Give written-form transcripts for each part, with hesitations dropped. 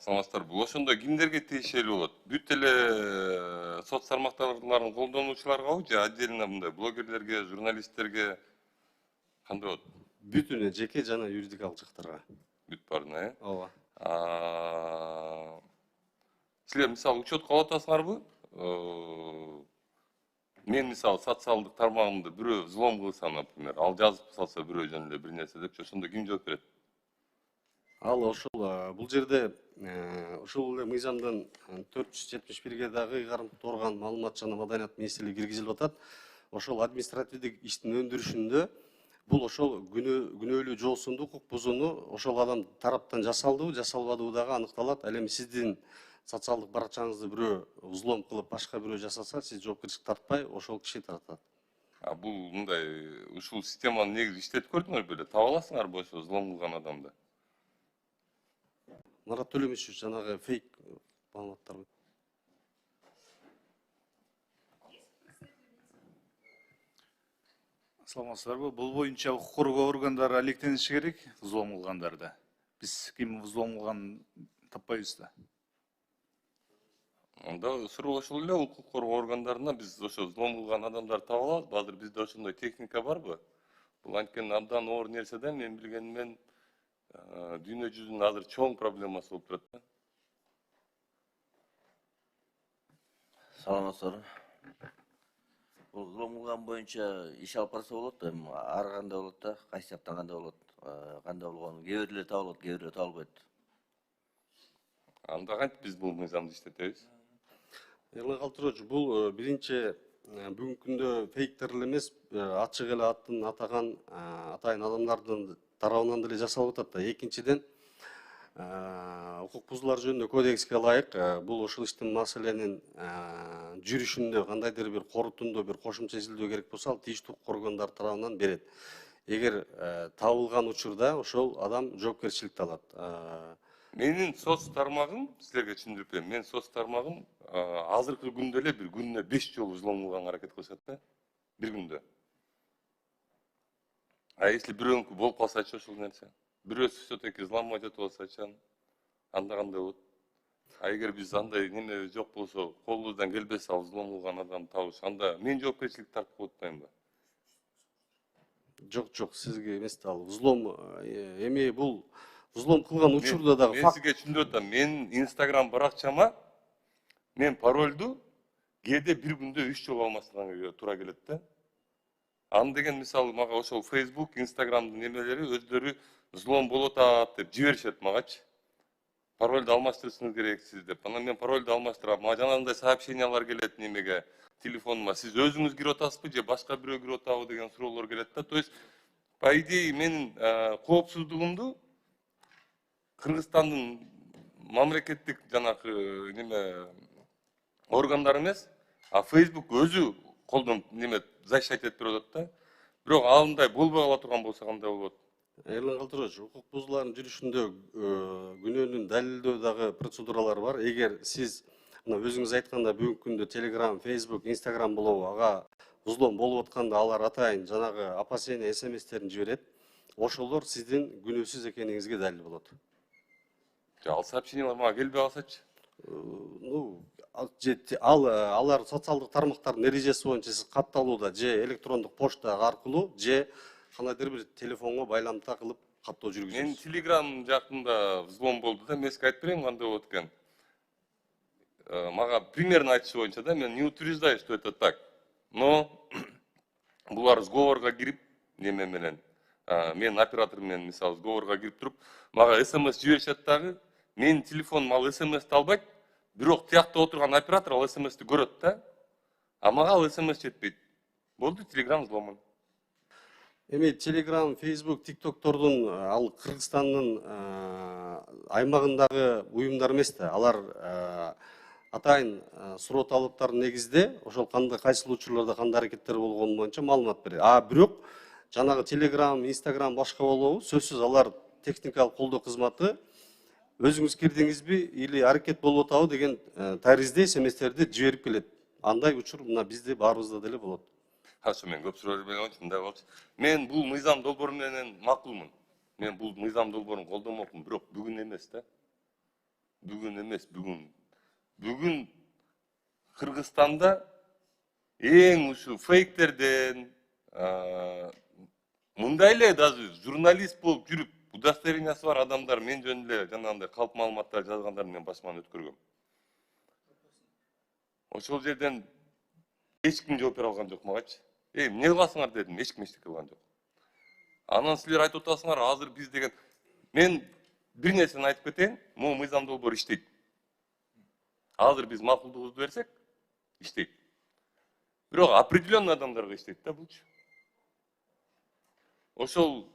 Саламатсыздар. Бул ошондо кимдерге тиешелүү болот? Бүт эле соц тармактарларын колдонуучуларгабы же отдельно мындай блогерлерге, журналисттерге кандай болот? Бүтүнө жеке жана юридикалык жактарга. Бүт баарына, э? Ооба. Силер мисалы учет кылып атасыңарбы? Мен мисалы социалдык тармагымды бирөө взлом кылса, например, ал жазып салса бирөө жөнүндө бир нерсе депчи, ошондо ким жооп берет? Ал ошол бул жерде ушул эле мыйзамдын 471ге дагы ыйгарым турган маалымат жана маданият министрлиги киргизилип атат. Ошол административдик иштин өндүрүшүндө бул ошол күнөөлүү жоосунду, укук бузууну ошол адам тараптан жасалдыбы, жасалбадыбы дагы аныкталат. Ал эми сиздин социалдык баракчаңызды бирөө взлом кылып башка бирөө жасаса, сиз жоопкерчилик тартпай, ошол киши тартат. Бул мындай ушул системаны негизи иштетип көрдүңөр беле? Таба аласыңарбы ошо взлом кылган адамды? Марат Төлөмишев жанагы фейк маалыматтар. Саламатсыздарбы? Бул боюнча укук коргоо органдары алектениши керек, взлом кылгандарды. Биз ким взлом кылганын таппайбыз да. Анда суроо ошол эле укук коргоо органдарына биз ошо взлом кылган адамдарды таба алабызбы? Азыр бизде ошондой техника барбы? Бул анткени абдан оор нерсе да, мен билгенимен дүйнө жүзүнүн азыр чоң проблемасы болуп турат да. Саламатсыздар. Бул взлом кылган боюнча иш алып барса болот, эми ар кандай болот да, кайсы жактан кандай болот, кандай болгонун кээ бирлери табылат, кээ бирлери табылбайт. Анда кантип биз бул мыйзамды иштетебиз? Эрлан Калтырович, бул биринчи бүгүнкү күндө фейктер эле эмес, ачык эле атын атаган атайын адамдардын тарабынан деле жасалып атат да. Экинчиден, укук бузуулар жөнүндө кодекске ылайык бул ушул иштин маселенин жүрүшүндө кандайдыр бир корутундуу бир кошумча изилдөө керек болсо, ал тийиштүү укук органдары тарабынан берет. Эгер табылган учурда ошол адам жоопкерчиликти алат. Менин соц тармагым, силерге түшүндүрүп берем, менин соц тармагым азыркы күндө эле бир күнүнө 5 жолу взлом кылганга аракет кылышат да. Бир күндө. Если бирөөнүкү болуп калсачы ошол нерсе? Бирөөсү все-таки взломать этип алсачы, анда кандай болот? Эгер биз андай неме жок болсо, колубуздан келбесе ал взлом кылган адамды табыш, анда мен жоопкерчилик тартып болуп атпаймынбы? Жок, сизге эмес да, ал взлом эми бул взлом кылган учурда дагы факт. Мен сизге түшүндүрүп атам. Мен Инстаграм баракчама мен паролду кээде бир күндө 3 жолу алмастырганга туура келет да. Аны деген мисалы мага ошол Facebook, Instagramдын немелери өздөрү взлом болуп атат деп жиберишет магачы. Паролду алмаштырышыңыз керексиз деп. Анан мен паролду алмаштырам. Мага жанагындай сообщениялар келет немеге, телефонума. Сиз өзүңүз кирип атасызбы же башка бирөө кирип атабы деген суроолор келет да. То есть по идее менин коопсуздугумду Кыргызстандын мамлекеттик жанагы неме органдар эмес, Facebook өзү колдонуп неме защищать этип берип атат да. Бирок андай болбой кала турган болсо кандай болот? Эрлан Калтырович, укук бузуулардын жүрүшүндө күнөөнүн далилдөө дагы процедуралары бар. Эгер сиз мына өзүңүз айтканда бүгүнкү күндө Telegram, Facebook, Instagram болобу, ага взлом болуп атканда алар атайын жанагы опасение SMS-терин жиберет. Ошолор сиздин күнөөсүз экениңизге далил болот. Ал сообщениялар мага келбей калсачы? Алар социалдык тармактардын эрежеси боюнча сиз катталууда же электрондук почта аркылуу же кандайдыр бир телефонго байламта кылып каттоо жүргүзөсүз. Мен Telegram жакында взлом болду да, мен сизге айтып берейин кандай болот экен. Мага примерно айтышы боюнча да, мен не утверждаю, что это так. Но булар сговорго кирип неме менен, мен оператор менен мисалы сговорго кирип туруп, мага SMS жиберишет дагы. Менин телефонум ал SMS-ти албайт, бирок тиякта отурган оператор ал SMS-ти көрөт да. А мага ал SMS жетпейт. Болду Telegram взломун. Эми Telegram, Facebook, TikTok'тордун ал Кыргызстандын аймагындагы уюмдар эмес да. Алар атайын суроо талаптардын негизинде ошол кайсыл учурларда кандай аракеттер болгону боюнча маалымат берет. Бирок жанагы Telegram, Instagram башка болобу? Сөзсүз алар техникалык колдоо кызматы өзүңүз кирдиңизби или аракет болуп атабы деген таризде SMS-терди жиберип келет. Андай учур мына бизде баарыбызда деле болот. Хорошо, мен көп суроо бербейм, мындай болчу. Мен бул мыйзам долбоору менен макулмун. Мен бул мыйзам долбоорун колдомокмун, бирок бүгүн эмес да. Бүгүн эмес, бүгүн Кыргызстанда эң ушу фейктерден, мындай эле даже журналист болуп жүрүп, удостоверениясы бар адамдар мен жөнүндө эле жанагындай калп маалыматтар жазгандарды мен башыман өткөргөм. Ошол жерден эч ким жооп бере алган жок магачы. Эмне кыласыңар дедим, эч ким эчтеке кылган жок. Анан силер айтып атасыңар, азыр биз деген, мен бир нерсени айтып кетейин, могу мыйзам долбоор иштейт. Азыр биз макулдугубузду берсек, иштейт. Бирок определенный адамдарга иштейт да булчу. Ошол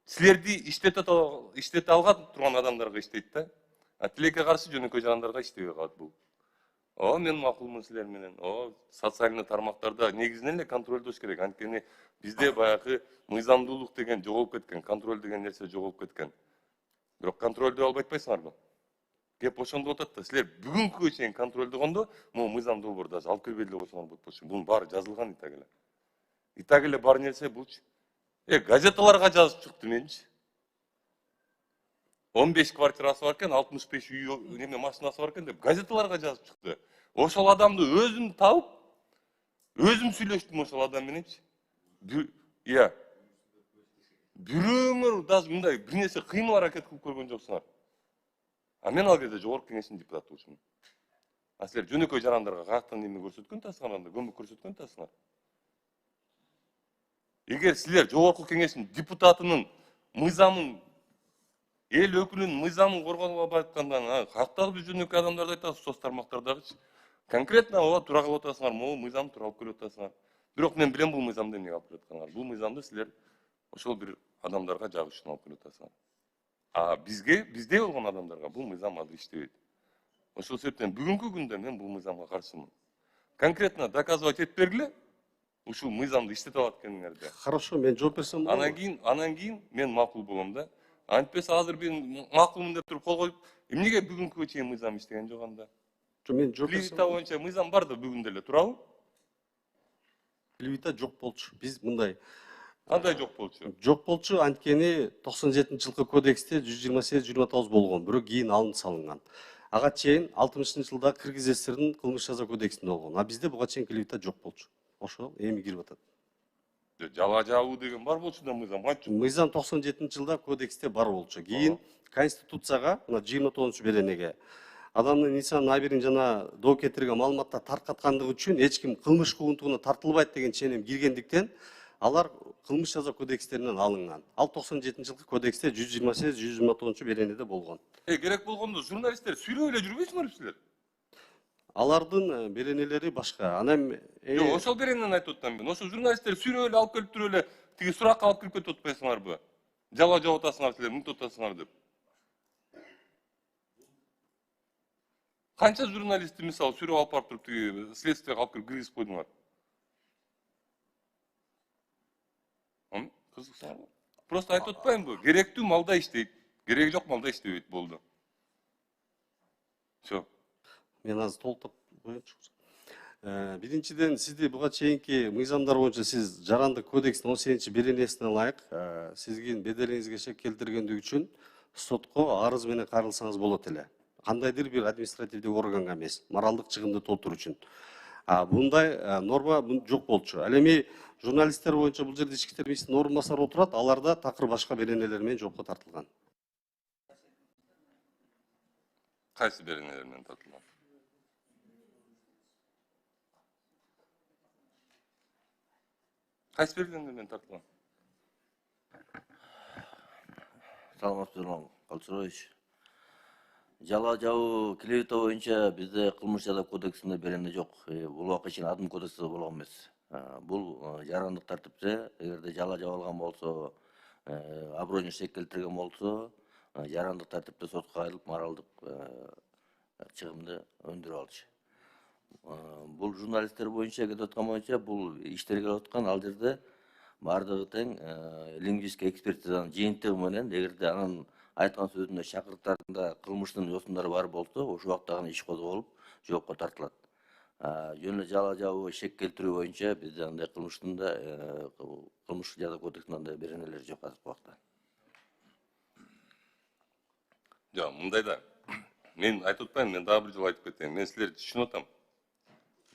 силерди иштете алган турган адамдарга иштейт да. А тилекке каршы жөнөкөй жарандарга иштебей калат бул. Мен макулмун силер менен. Социальный тармактарда негизинен эле контролдош керек. Анткени бизде баягы мыйзамдуулук деген жоголуп кеткен, контроль деген нерсе жоголуп кеткен. Бирок контролдой албай атпайсыңарбы? Кеп ошондо атат да, силер бүгүнкүгө чейин контролдогондо, могу мыйзам долбоор даже алып келбей эле койсоңор болот болчу. Бунун баары жазылган итак эле. Итак эле бар нерсе булчу. Газеталарга жазып чыкты менчи. 15 квартирасы бар экен, 65 үй неме машинасы бар экен деп газеталарга жазып чыкты. Ошол адамды өзүм табып, өзүм сүйлөштүм ошол адам мененчи. Iya. Бирөөңөр даже мындай бир нерсе кыймыл аракет кылып көргөн жоксуңар. Мен ал кезде жогорку кеңештин депутаты болчумун. Силер жөнөкөй жарандарга каяктан неме көрсөткөн атасыңар, анда көмөк көрсөткөн атасыңар. Эгер силер жогорку кеңештин депутатынын мыйзамын, эл өкүлүнүн мыйзамын коргоп албай аткандан, каяктагы биз жөнөкөй адамдарды айтасыз соц тармактардагычы. Конкретно ооба туура кылып атасыңар, могу мыйзамды туура алып келип атасыңар. Бирок мен билем бул мыйзамды эмнеге алып келип атканыңарды. Бул мыйзамды силер ошол бир адамдарга жагыш үчүн алып келип атасыңар. Бизде болгон адамдарга бул мыйзам азыр иштебейт. Ошол себептен бүгүнкү күндө мен бул мыйзамга каршымын. Конкретно доказывать этип бергиле, ушул мыйзамды иштете алат экениңерди. Хорошо, мен жооп берсем болобу? Анан кийин мен макул болом да. Антпесе азыр мен макулмун деп туруп кол коюп, эмнеге бүгүнкүгө чейин мыйзам иштеген жок анда? Мен жооп берсем. Клевета боюнча мыйзам бар да бүгүн деле, туурабы? Клевета жок болчу. Биз мындай Кандай жок болчу? жок болчу, анткени 97-жылкы кодексте 128-29 болгон, бирок кийин алынып салынган. Ага чейин 60-жылда Кыргыз ССРдин кылмыш жаза кодексинде болгон. А бизде буга чейин клевета жок болчу. Ошол эми кирип атат. Жала жабуу деген бар болчу да мыйзам, кантчы? Мыйзам 97-жылда кодексте бар болчу. Кийин Конституцияга, мына 29-беренеге адамдын инсан абийирин жана доо кетирген маалыматтар таркаткандыгы үчүн эч ким кылмыш кылуунтугуна тартылбайт деген ченем киргендиктен алар кылмыш жаза кодекстеринен алынган. Ал 97-жылкы кодексте 128-129-беренеде болгон. Керек болгондо журналисттер сүйлөп эле жүрбөйсүңөрбү силер? Алардын беренелери башка. Анан Жок, ошол беренени айтып атам мен. Ошол журналисттер сүйлөп эле алып келип туруп эле тиги суракка алып кирип кетип атпайсыңарбы? Жала жаап атасыңар силер, мынтип атасыңар деп. Канча журналистти мисалы сүрөп алып барып туруп тиги следствияга алып кирип киргизип койдуңар? Кызыксыңарбы? Просто айтып атпаймынбы? Керектүү малда иштейт, кереги жок малда иштебейт, болду. Всё. Мен азыр толуктап коеюнчу. Биринчиден, сизди буга чейинки мыйзамдар боюнча сиз жарандык кодекстин 18-беренесине ылайык сизгин беделиңизге шек келтиргендиги үчүн сотко арыз менен кайрылсаңыз болот эле. Кандайдыр бир административдик органга эмес, моралдык чыгымды толтуруу үчүн. Мындай норма жок болчу. Ал эми журналисттер боюнча бул жерде ички иштер министринин орун басары отурат, аларда такыр башка беренелер менен жоопко тартылган. Кайсы беренелер менен тартылган? Кайсы беренелер менен тартылган? Саламатсызбы, Нурлан Калчырович. Жала жабуу клевета боюнча бизде кылмыш жаза кодексинде берене жок. Бул убакка чейин адым кодексте болгон эмес. Бул жарандык тартипте эгерде жала жабылган болсо, аброюна шек келтирген болсо, жарандык тартипте сотко кайрылып моралдык чыгымды өндүрүп алчу. Бул журналисттер боюнча кетип аткан боюнча бул иштер келип аткан, ал жерде бардыгы тең лингвистик экспертизанын жыйынтыгы менен эгерде анын айткан сөзүндө шакырттарында кылмыштын yoosундары бар болсо, ошол убакта гана иш козголуп, жоопко тартылат. Жөн эле жала жабуу, шек келтирүү боюнча бизде андай кылмыштын да кылмыш жаза кодексинде андай беренелер жок азыркы убакта. Жок, мындай да. Мен айтып атпаймын, мен дагы бир жолу айтып кетейин. Мен силерди түшүнүп атам.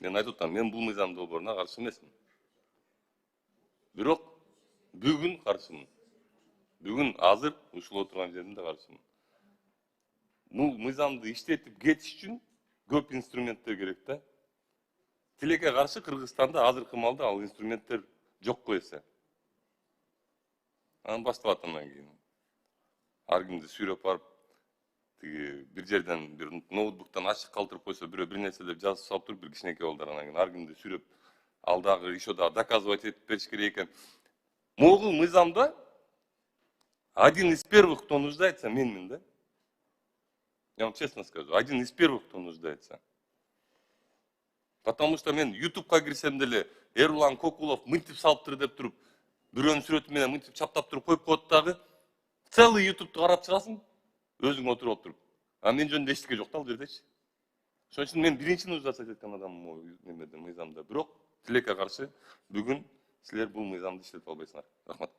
Мен айтып атам, мен бул мыйзам долбооруна каршы эмесмин. Бирок бүгүн каршымын. Бүгүн азыр ушул отурган жеримде каршымын. Бул мыйзамды иштетип кетиш үчүн көп инструменттер керек да. Тилекке каршы Кыргызстанда азыркы маалда ал инструменттер жок эсе. Анан башталат андан кийин. Ар кимди сүйрөп барып, бир жерден бир ноутбуктан ачык калтырып койсо, бирөө бир нерсе деп жазып салып туруп, бир кичинекей балдар анан кийин ар кимди сүйрөп ал дагы еще да доказывать этип бериш керек экен. Могул мыйзамда один из первых, кто нуждается, менмин да. Я вам честно скажу, один из первых, кто нуждается. Потому что мен YouTube'га кирсем деле Эрлан Кокулов мынтип салыптыр деп туруп, бирөөнүн сүрөтү менен мынтип чаптап туруп коюп коет дагы. Целый YouTube'ду карап чыгасың, өзүң отуруп отуруп. А мен жөнүндө эчтеке жок да ал жердечи. Ошон үчүн мен биринчи нуждаться эткен адаммын немеде мыйзамда. Бирок тилекке каршы бүгүн силер бул мыйзамды иштетип албайсыңар. Рахмат.